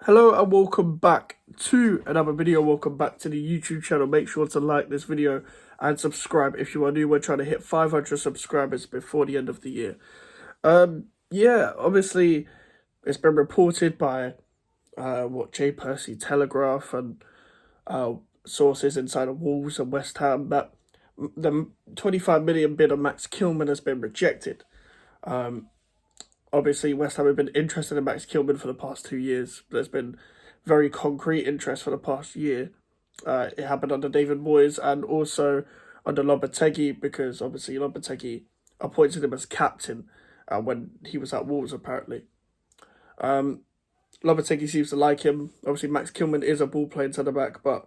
Hello and welcome back to another video. Welcome back to the YouTube channel. Make sure to like this video and subscribe if you are new. We're trying to hit 500 subscribers before the end of the year. Yeah, obviously it's been reported by J. Percy Telegraph and sources inside of Wolves and West Ham that the 25 million bid on Max Kilman has been rejected. Obviously, West Ham have been interested in Max Kilman for the past 2 years. There's been very concrete interest for the past year. It happened under David Moyes and also under Lopetegui, because obviously Lopetegui appointed him as captain when he was at Wolves, apparently. Lopetegui seems to like him. Obviously, Max Kilman is a ball-playing centre-back, but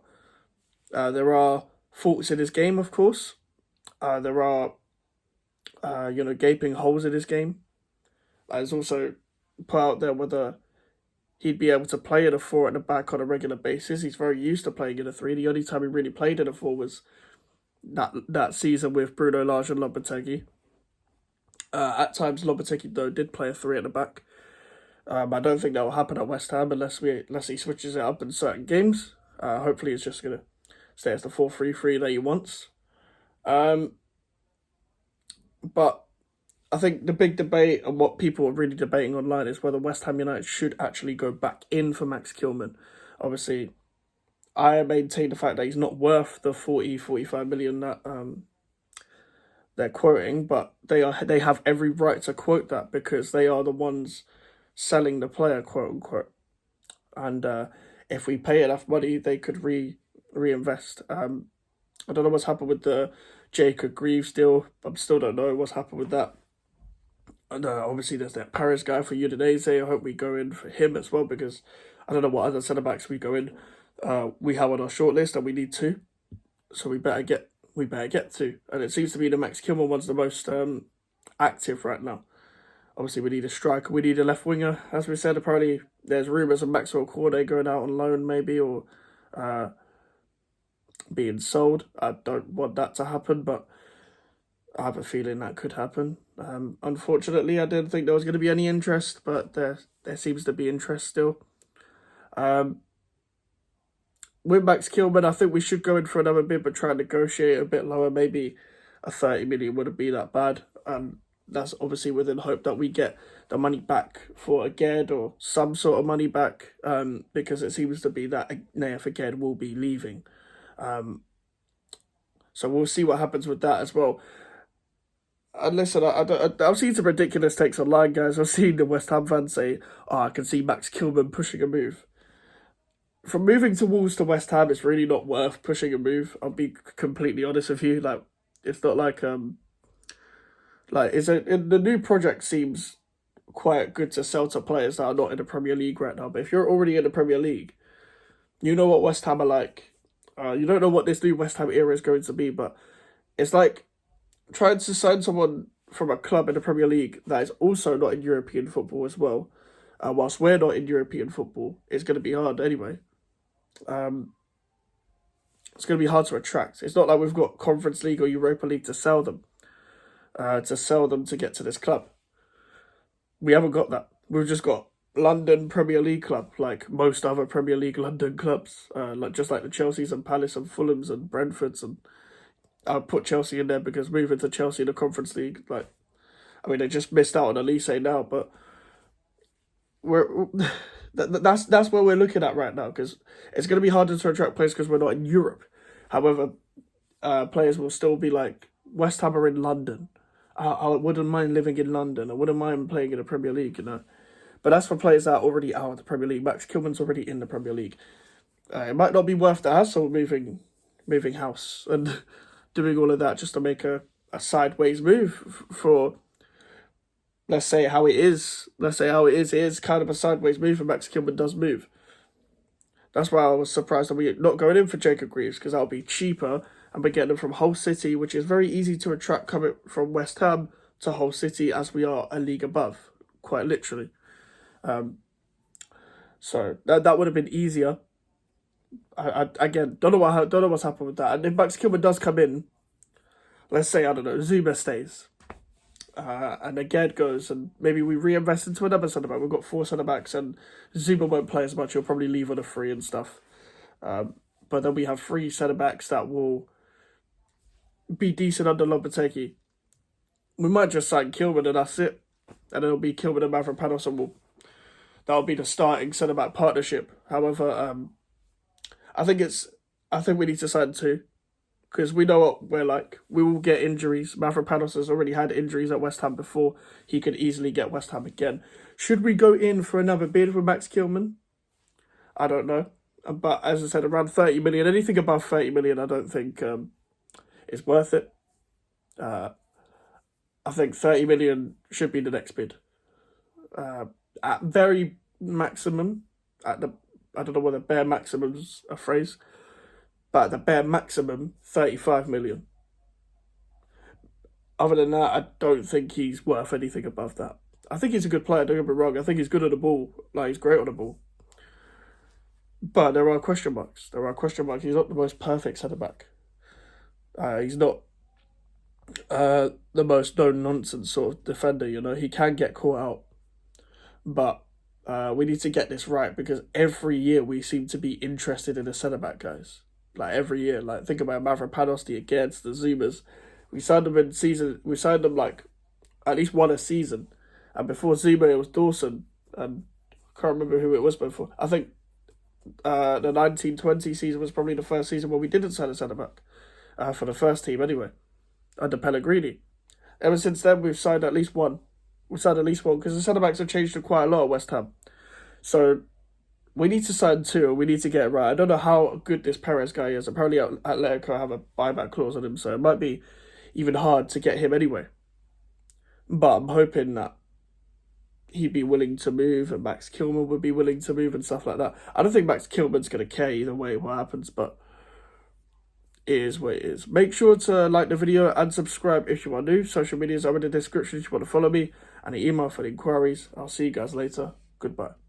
there are faults in his game, of course. There are, gaping holes in his game. It's also put out there whether he'd be able to play in a 4 at the back on a regular basis. He's very used to playing in a 3. The only time he really played in a 4 was that season with Bruno Lage and Lopetegui. At times, Lopetegui, though, did play a 3 at the back. I don't think that will happen at West Ham unless he switches it up in certain games. Hopefully, it's just going to stay as the 4-3-3 that he wants. But I think the big debate and what people are really debating online is whether West Ham United should actually go back in for Max Kilman. Obviously, I maintain the fact that he's not worth the 45 million that they're quoting, but they have every right to quote that because they are the ones selling the player, quote unquote. And if we pay enough money, they could reinvest. I don't know what's happened with the Jacob Greaves deal. I still don't know what's happened with that. And obviously there's that Paris guy for Udinese. I hope we go in for him as well, because I don't know what other centre-backs we go in. We have on our shortlist and we need 2. So we better get 2. And it seems to be the Max Kilman one's the most active right now. Obviously we need a striker, we need a left winger. As we said, apparently there's rumours of Maxwell Corday going out on loan maybe, or being sold. I don't want that to happen, but I have a feeling that could happen. Unfortunately, I didn't think there was going to be any interest, but there seems to be interest still. With Max Kilman, I think we should go in for another bid, but try and negotiate a bit lower. Maybe a 30 million wouldn't be that bad. That's obviously within hope that we get the money back for Aged, or some sort of money back, because it seems to be that Nayef Aged will be leaving. So we'll see what happens with that as well. And listen, I've seen some ridiculous takes online, guys. I've seen the West Ham fans say, I can see Max Kilman pushing a move. From moving to Wolves to West Ham, it's really not worth pushing a move. I'll be completely honest with you. It's not the new project seems quite good to sell to players that are not in the Premier League right now. But if you're already in the Premier League, you know what West Ham are like. You don't know what this new West Ham era is going to be, but it's like trying to sign someone from a club in the Premier League that is also not in European football as well, whilst we're not in European football, it's going to be hard anyway. It's going to be hard to attract. It's not like we've got Conference League or Europa League to sell them to get to this club. We haven't got that. We've just got London Premier League club, like most other Premier League London clubs, just like the Chelseas and Palace and Fulhams and Brentfords, and I'll put Chelsea in there because moving to Chelsea in the Conference League, they just missed out on Elise now, but that's where we're looking at right now, because it's going to be harder to attract players because we're not in Europe. However, players will still be like, West Ham are in London. I wouldn't mind living in London. I wouldn't mind playing in the Premier League, But that's for players that are already out of the Premier League. Max Kilman's already in the Premier League. It might not be worth the hassle moving house and doing all of that just to make a sideways move for, let's say how it is. It is kind of a sideways move, and Max Kilman does move. That's why I was surprised that we're not going in for Jacob Greaves, because that'll be cheaper, and we're getting them from Hull City, which is very easy to attract coming from West Ham to Hull City, as we are a league above, quite literally. So that would have been easier. I again don't know what's happened with that. And if Max Kilman does come in, let's say, I don't know, Zuma stays. and again goes, and maybe we reinvest into another centre back. We've got 4 centre backs, and Zuma won't play as much. He'll probably leave on a free and stuff. But then we have 3 centre backs that will be decent under Lopetegui. We might just sign Kilman and that's it, and it'll be Kilman and Mavropanos, and that'll be the starting centre back partnership. However, I think we need to sign 2. Because we know what we're like. We will get injuries. Mavropanos has already had injuries at West Ham before. He could easily get West Ham again. Should we go in for another bid for Max Kilman? I don't know. But as I said, around 30 million. Anything above 30 million, I don't think is worth it. I think 30 million should be the next bid. At very maximum, I don't know whether bare maximum's a phrase, but at the bare maximum, 35 million. Other than that, I don't think he's worth anything above that. I think he's a good player, don't get me wrong. I think he's good on the ball. Like, he's great on the ball. But there are question marks. He's not the most perfect centre-back. He's not the most no-nonsense sort of defender, you know. He can get caught out. But we need to get this right, because every year we seem to be interested in a centre-back, guys. Like, every year. Like, think about Mavropanos, the Against, the Zumas. We signed them like at least one a season. And before Zuma, it was Dawson. And I can't remember who it was before. I think the 1920 season was probably the first season where we didn't sign a centre-back. For the first team, anyway. Under Pellegrini. Ever since then, we've signed at least one. Because the centre-backs have changed quite a lot at West Ham. So we need to sign 2, and we need to get it right. I don't know how good this Perez guy is. Apparently Atletico have a buyback clause on him, so it might be even hard to get him anyway. But I'm hoping that he'd be willing to move, and Max Kilman would be willing to move and stuff like that. I don't think Max Kilman's going to care either way what happens, but it is what it is. Make sure to like the video and subscribe if you are new. Social medias are in the description if you want to follow me, and an email for the inquiries. I'll see you guys later. Goodbye.